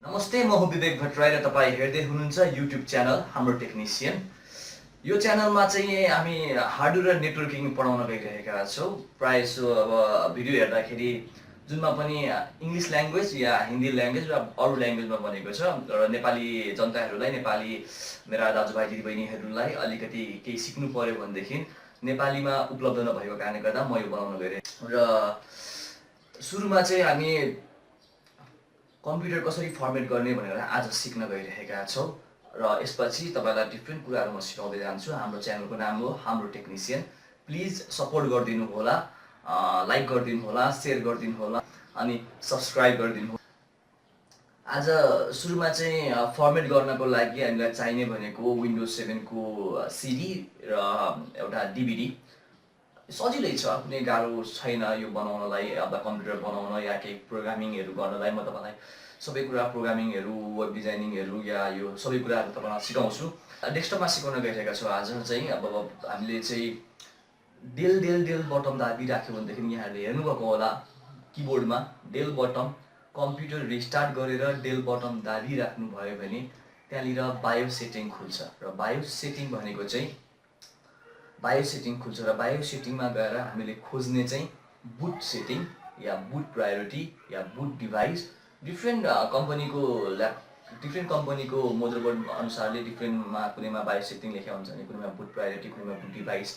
नमस्ते, म हो विवेक भट्टराई र तपाईँ हेर्दै हुनुहुन्छ युट्युब च्यानल हाम्रो टेक्निसियन। यो च्यानलमा चाहिँ हामी हार्डवेयर र नेटवर्किङ पढाउन गइरहेका छौँ। प्रायः जसो अब भिडियो हेर्दाखेरि जुनमा पनि इङ्ग्लिस ल्याङ्ग्वेज या हिन्दी ल्याङ्ग्वेज र अरू ल्याङ्ग्वेजमा बनेको छ र नेपाली जनताहरूलाई, नेपाली मेरा दाजुभाइ दिदीबहिनीहरूलाई अलिकति केही सिक्नु पर्यो भनेदेखि नेपालीमा उपलब्ध नभएको कारणले गर्दा म यो बनाउन गइरहेको र सुरुमा चाहिँ हामी कम्प्युटर कसरी फर्मेट गर्ने भनेर आज सिक्न गइरहेका छौँ र यसपछि तपाईँलाई डिफ्रेन्ट कुराहरू म सिकाउँदै जान्छु। हाम्रो च्यानलको नाम हो हाम्रो टेक्निसियन। प्लिज सपोर्ट गरिदिनु होला, लाइक गरिदिनु होला, सेयर गरिदिनु होला अनि सब्सक्राइब गरिदिनु होला। आज सुरुमा चाहिँ फर्मेट गर्नको लागि हामीलाई चाहिने भनेको विन्डोज 7 को सिडी र एउटा डिभिडी। सजिलै छ, कुनै गाह्रो छैन यो बनाउनलाई। अब कम्प्युटर बनाउन या केही प्रोग्रामिङहरू गर्नलाई म तपाईँलाई सबै कुरा प्रोग्रामिङहरू, वेब डिजाइनिङहरू या यो सबै कुराहरू तपाईँलाई सिकाउँछु। डेस्कटपमा सिकाउन गइरहेका छौँ आज चाहिँ। अब हामीले चाहिँ डेल बटम दाबिराख्यो भनेदेखि यहाँहरूले हेर्नुभएको होला किबोर्डमा डेल बटम। कम्प्युटर रिस्टार्ट गरेर डेल बटम दाबिराख्नु भयो भने त्यहाँनिर बायो सेटिङ खुल्छ र बायो सेटिङ भनेको चाहिँ बायो सेटिङ खुल्छ र बायो सेटिङमा गएर हामीले खोज्ने चाहिँ बुट सेटिङ या बुट प्रायोरिटी या बुट डिभाइस। डिफ्रेन्ट कम्पनीको मदरबोर्ड अनुसारले डिफ्रेन्टमा कुनैमा बायो सेटिङ लेखेको हुन्छ भने कुनैमा बुट प्रायोरिटी, कुनैमा बुट डिभाइस।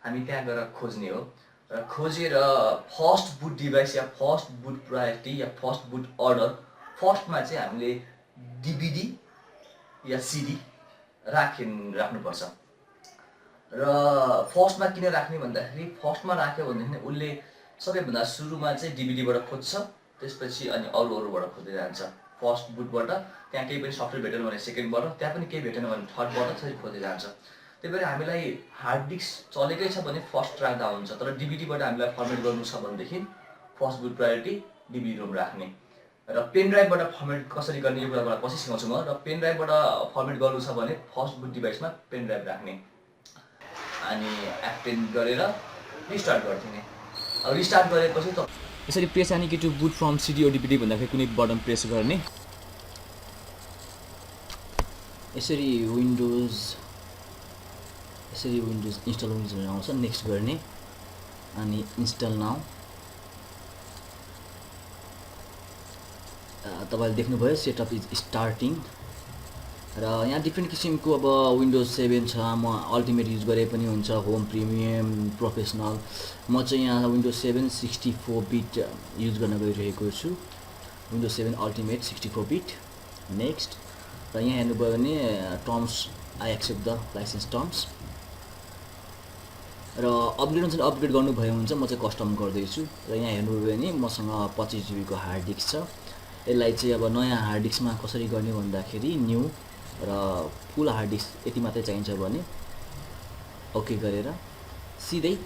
हामी त्यहाँ गएर खोज्ने हो र खोजेर फर्स्ट बुट डिभाइस या फर्स्ट बुट प्रायोरिटी या फर्स्ट बुट अर्डर, फर्स्टमा चाहिँ हामीले डिभिडी या सिडी राख्नुपर्छ। र फर्स्टमा किन राख्ने भन्दाखेरि फर्स्टमा राख्यो भनेदेखि उसले सबैभन्दा सुरुमा चाहिँ डिभिडीबाट खोज्छ, त्यसपछि अनि अरूबाट खोज्दै जान्छ। फर्स्ट बुटबाट त्यहाँ केही पनि सफ्टवेयर भेटेन भने सेकेन्डबाट, त्यहाँ पनि केही भेटेन भने थर्डबाट त्यसरी खोज्दै जान्छ। त्यही भएर हामीलाई हार्ड डिस्क चलेकै छ भने फर्स्ट राख्दा हुन्छ, तर डिभिडीबाट हामीलाई फर्मेट गर्नु छ भनेदेखि first boot priority DVD ROM राख्ने। र पेन ड्राइभबाट फर्मेट कसरी गर्ने यो कुराबाट पछि सिकाउँछु म। र पेन ड्राइभबाट फर्मेट गर्नु छ भने फर्स्ट बुट डिभाइसमा पेन ड्राइभ राख्ने अनि एक्टिभ गरेर रिस्टार्ट गरिदिने। अब रिस्टार्ट गरेपछि त यसरी प्रेस अनि key to boot from CD or DVD भन्दाखेरि कुनै बटन प्रेस गर्ने। यसरी विन्डोज इन्स्टल विन्डोज आउँछ, नेक्स्ट गर्ने अनि इन्स्टल नाउ। तपाईँले देख्नुभयो सेटअप इज स्टार्टिङ र यहाँ डिफ्रेन्ट किसिमको अब विन्डोज 7 छ। म अल्टिमेट युज गरे पनि हुन्छ, होम, प्रिमियम, प्रोफेसनल। म चाहिँ यहाँ विन्डोज 7 64 बिट युज गर्न गइरहेको छु। Windows 7 ultimate 64 beet. नेक्स्ट र यहाँ हेर्नुभयो भने terms, I accept the license terms. र अपग्रेड हुन्छ भने अपग्रेड गर्नुभयो हुन्छ, म चाहिँ कस्टम गर्दैछु। र यहाँ हेर्नुभयो भने मसँग 25 GB को हार्ड डिस्क छ। यसलाई चाहिँ अब नयाँ हार्ड डिस्कमा कसरी गर्ने भन्दाखेरि न्यू र फुल हार्ड डिस्क यति मात्रै चाहिन्छ भने ओके गरेर सिधै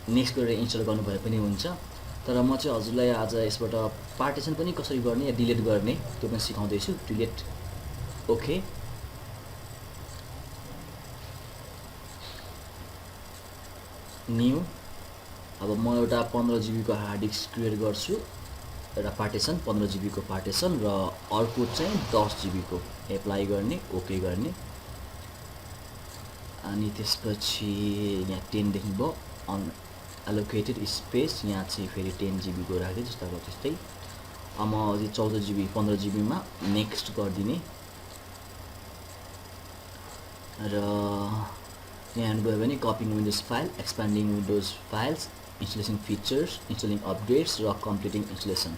नेक्स्ट गरेर इन्स्टल गर्नुभयो पनि हुन्छ। तर म चाहिँ हजुरलाई आज यसबाट पार्टिसन पनि कसरी गर्ने या डिलिट गर्ने त्यो पनि सिकाउँदैछु। Delete, okay. न्यू। अब म एउटा 15 GB को हार्ड डिस्क क्रिएट गर्छु, एउटा पार्टिसन 15 GB को पार्टिसन र अर्को चाहिँ 10 GB को एप्लाई गर्ने, ओके गर्ने। अनि त्यसपछि यहाँ 10 देख्नुभयो अन एलोकेटेड स्पेस, यहाँ चाहिँ फेरि 10 GB को राख्दै जस्तो त्यस्तै। अब म अझै 14 GB 15 GB मा नेक्स्ट गरिदिने। र यहाँ हेर्नुभयो भने cupping windows file, expanding windows files, installation features, installing updates र कम्प्लिटिङ इन्स्टलेसन।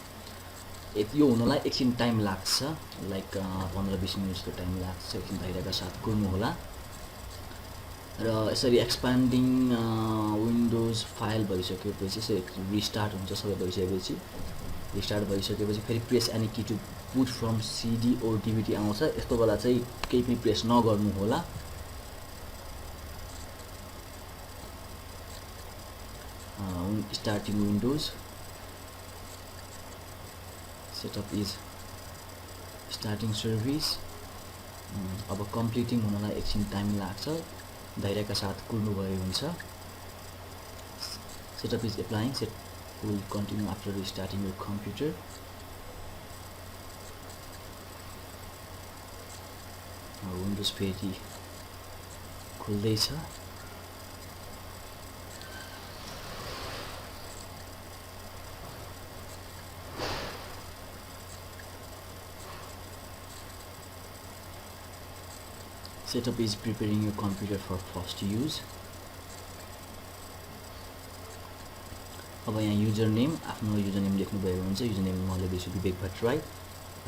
यो हुनलाई एकछिन टाइम लाग्छ, लाइक 15-20 मिनट जस्तो टाइम लाग्छ। एकछिन धैर्यका साथ कुर्नु होला। र यसरी एक्सपान्डिङ विन्डोज फाइल भइसकेपछि रिस्टार्ट हुन्छ। सबै भइसकेपछि रिस्टार्ट भइसकेपछि फेरि press any key to boot from CD or DVD आउँछ। यस्तो बेला चाहिँ केही पनि प्रेस नगर्नु होला। Starting Windows, setup is starting service. अब कम्प्लिटिङ हुनलाई एकछिन टाइम लाग्छ, धैर्यका साथ कुर्नुभयो हुन्छ। Setup is applying, set will continue after restarting your computer. Windows फेरि खुल्दैछ। Setup is preparing your computer for first use. अब यहाँ युजर नेम आफ्नो युजर नेम लेख्नुभएको हुन्छ। युजर नेम म लेख्दैछु विवेक भट्टराई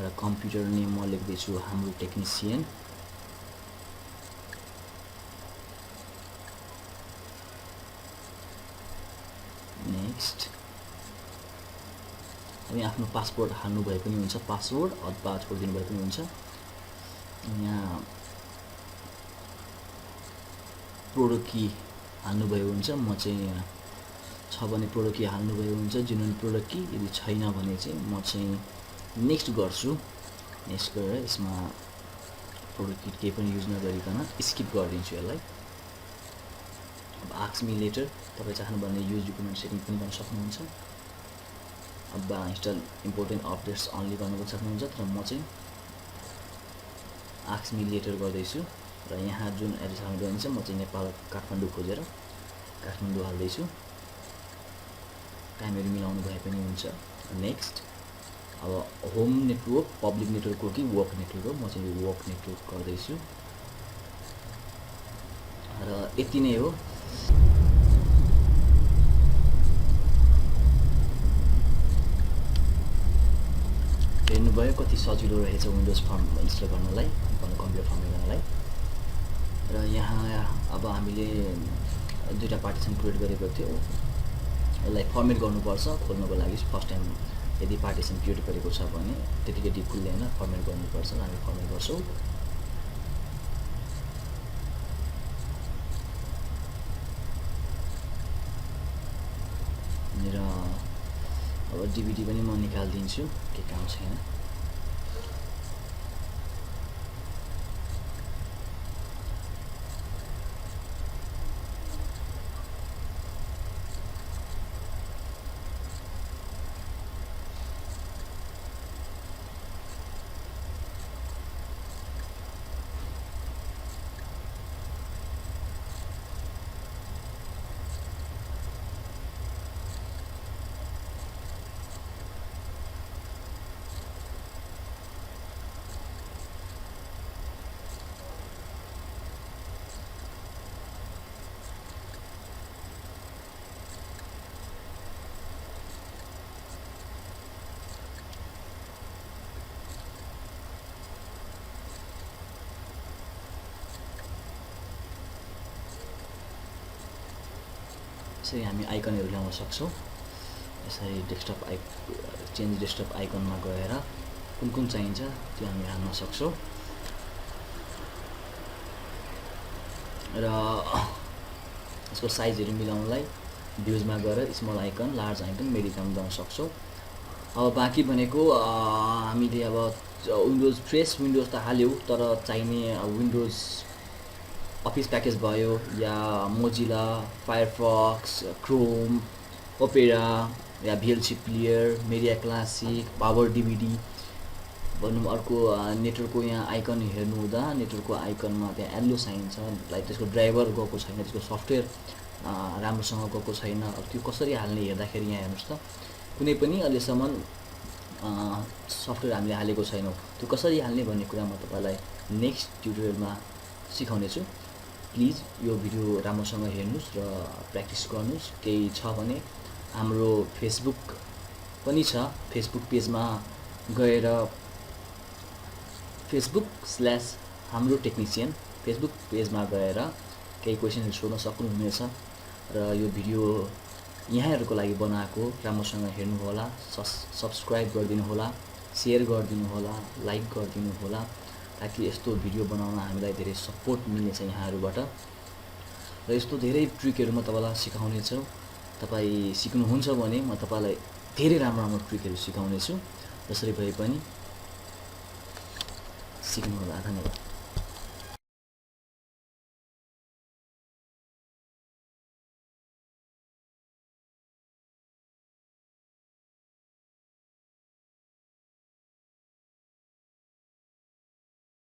र कम्प्युटर नेम म लेख्दैछु हाम्रो टेक्निसियन। नेक्स्ट अब यहाँ आफ्नो पासवर्ड हाल्नुभए पनि हुन्छ, पासवर्ड अथवा छोड दिनुभए पनि हुन्छ। यहाँ प्रोडक्ट की हाल्नुभएको हुन्छ, म चाहिँ यहाँ छ भने प्रोडक्ट की हाल्नुभएको हुन्छ, जेन्युन प्रोडक्ट की। यदि छैन भने चाहिँ म चाहिँ नेक्स्ट गर्छु। नेक्स्ट गरेर यसमा प्रोडक्ट की केही पनि युज नगरिकन स्किप गरिदिन्छु यसलाई। अब आस्क मी लेटर तपाईँ चाहनु भने युज डकुमेन्ट सेटिङ पनि गर्न सक्नुहुन्छ। अब इन्स्टल इम्पोर्टेन्ट अपडेट्स अनली गर्न पनि सक्नुहुन्छ, तर म चाहिँ आस्क मी लेटर गर्दैछु। र यहाँ जुन एड्रेस हाल्नु भन्छ म चाहिँ नेपाल काठमाडौँ खोजेर काठमाडौँ हाल्दैछु। टाइमहरू मिलाउनु भए पनि हुन्छ। नेक्स्ट अब होम नेटवर्क पब्लिक नेटवर्क हो कि वर्क नेटवर्क हो, म चाहिँ वर्क नेटवर्क गर्दैछु र यति नै हो। हेर्नुभयो कति सजिलो रहेछ विन्डोज फर्म इन्स्टल गर्नलाई, कम्प्युटर फर्म गर्नलाई। र यहाँ अब हामीले दुईटा पार्टिसन क्रिएट गरेको थियो, यसलाई फर्मेट गर्नुपर्छ खोल्नको लागि। फर्स्ट टाइम यदि पार्टिसन क्रिएट गरेको छ भने त्यतिकै डिप खुल्दैन, फर्मेट गर्नुपर्छ। हामी फर्मेट गर्छौँ। र अब डिभिडी पनि म निकालिदिन्छु, के काम छैन। यसरी हामी आइकनहरू ल्याउन सक्छौँ। यसरी डेस्कटप चेन्ज डेस्कटप आइकनमा गएर कुन कुन चाहिन्छ त्यो हामी हाल्न सक्छौँ। र यसको साइजहरू मिलाउनलाई भ्युजमा गएर स्मल आइकन लार्ज आइकन मेडिकम गर्न सक्छौँ। अब बाँकी भनेको हामीले अब विन्डोज फ्रेस विन्डोज त हाल्यौँ, तर चाहिने विन्डोज अफिस प्याकेज भयो या मोजिला, फायरफक्स, क्रोम, ओपेरा या VLC player, media classic, power DVD भनौँ। अर्को नेटवर्कको यहाँ आइकन हेर्नु हुँदा नेटवर्कको आइकनमा त्यहाँ एल्लो साइन छ, लाइक त्यसको ड्राइभर गएको छैन, त्यसको सफ्टवेयर राम्रोसँग गएको छैन। अब त्यो कसरी हाल्ने हेर्दाखेरि यहाँ हेर्नुहोस् त, कुनै पनि अहिलेसम्म सफ्टवेयर हामीले हालेको छैनौँ। त्यो कसरी हाल्ने भन्ने कुरा म तपाईँलाई नेक्स्ट ट्युटोरियलमा सिकाउनेछु। प्लिज यो भिडियो राम्रोसँग हेर्नुहोस् र प्र्याक्टिस गर्नुहोस्। केही छ भने हाम्रो फेसबुक पनि छ, फेसबुक पेजमा गएर facebook/हाम्रो टेक्निसियन फेसबुक पेजमा गएर केही क्वेसनहरू सोध्न सक्नुहुनेछ। र यो भिडियो यहाँहरूको लागि बनाएको, राम्रोसँग हेर्नुहोला, सब्सक्राइब गरिदिनु होला, सेयर गरिदिनु होला, लाइक गरिदिनु होला, ताकि यस्तो भिडियो बनाउन हामीलाई धेरै सपोर्ट मिल्नेछ यहाँहरूबाट। र यस्तो धेरै ट्रिकहरू म तपाईँलाई सिकाउनेछु। तपाईँ सिक्नुहुन्छ भने म तपाईँलाई धेरै राम्रो राम्रो ट्रिकहरू सिकाउनेछु। जसरी भए पनि सिक्नुहोला। धन्यवाद।